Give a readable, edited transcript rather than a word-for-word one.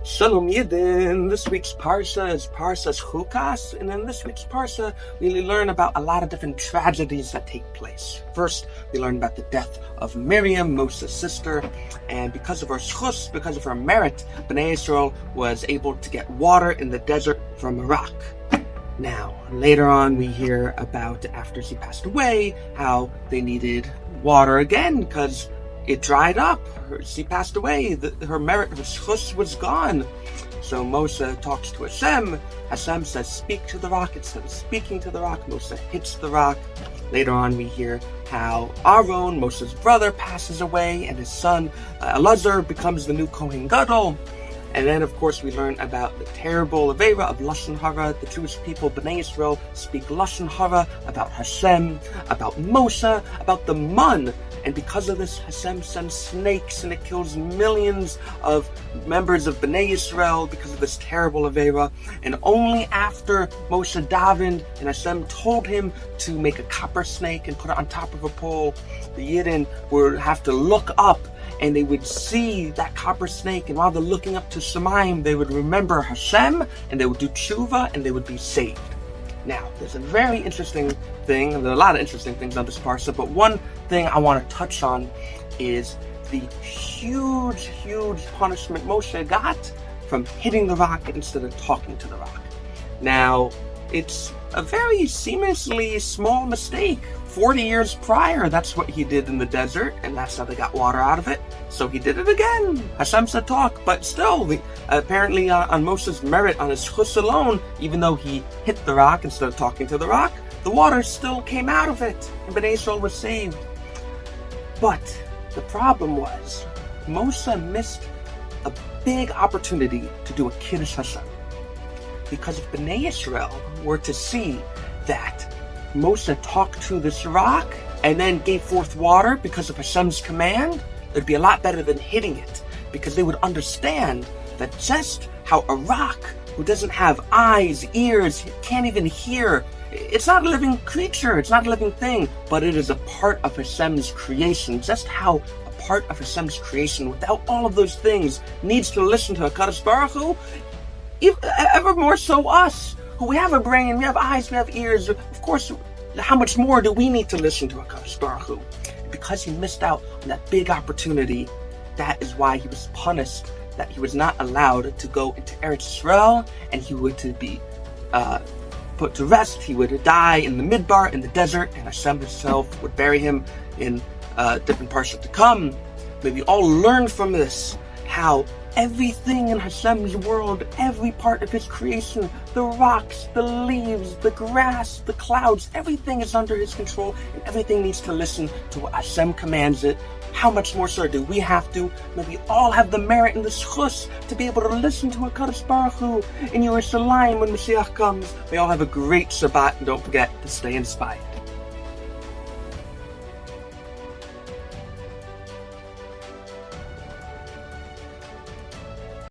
Shalom Yidin. This week's Parshah is Parshah's Chukas, and in this week's Parshah, we learn about a lot of different tragedies that take place. First, we learn about the death of Miriam, Moshe's sister, and because of her schus, because of her merit, Bnei Israel was able to get water in the desert from a rock. Now, later on, we hear about, after she passed away, how they needed water again because it dried up. She passed away. Her merit, her schus was gone. So Moshe talks to Hashem. Hashem says, speak to the rock. Instead of speaking to the rock, Moshe hits the rock. Later on, we hear how Aaron, Moshe's brother, passes away, and his son, Elazar, becomes the new Kohen Gadol. And then, of course, we learn about the terrible Aveira of Lashon Hara. The Jewish people, Bnei Israel, speak Lashon Hara about Hashem, about Moshe, about the man. And because of this, Hashem sends snakes and it kills millions of members of Bnei Israel because of this terrible Aveira. And only after Moshe davened and Hashem told him to make a copper snake and put it on top of a pole, the Yidden would have to look up and they would see that copper snake, and while they're looking up to Shemaim, they would remember Hashem, and they would do tshuva, and they would be saved. Now, there's a very interesting thing, and there are a lot of interesting things on this parsha, but one thing I want to touch on is the huge punishment Moshe got from hitting the rock instead of talking to the rock. Now, it's a very seemingly small mistake. 40 years prior, that's what he did in the desert, and that's how they got water out of it. So he did it again. Hashem said talk, but still, apparently on Moshe's merit, on his chus alone, even though he hit the rock instead of talking to the rock, the water still came out of it, and Bnei Israel was saved. But the problem was, Moshe missed a big opportunity to do a Kiddush Hashem. Because if Bnei Israel were to see that Moshe talked to this rock and then gave forth water because of Hashem's command, it'd be a lot better than hitting it, because they would understand that just how a rock who doesn't have eyes, ears, can't even hear, it's not a living creature, it's not a living thing, but it is a part of Hashem's creation. Just how a part of Hashem's creation, without all of those things, needs to listen to HaKadosh Baruch Hu, ever more so us, who we have a brain, we have eyes, we have ears. Of course, how much more do we need to listen to HaKadosh Baruch Hu? Because he missed out on that big opportunity, that is why he was punished, that he was not allowed to go into Eretz Yisrael, and he would to be put to rest. He would die in the Midbar, in the desert, and Hashem himself would bury him in different Parshah to come. May we all learn from this how everything in Hashem's world, every part of his creation, the rocks, the leaves, the grass, the clouds, everything is under his control, and everything needs to listen to what Hashem commands it. How much more so do we have to? May we all have the merit and the schus to be able to listen to HaKadosh Baruch Hu in Yerushalayim when Mashiach comes. May all have a great Shabbat, and don't forget to stay inspired.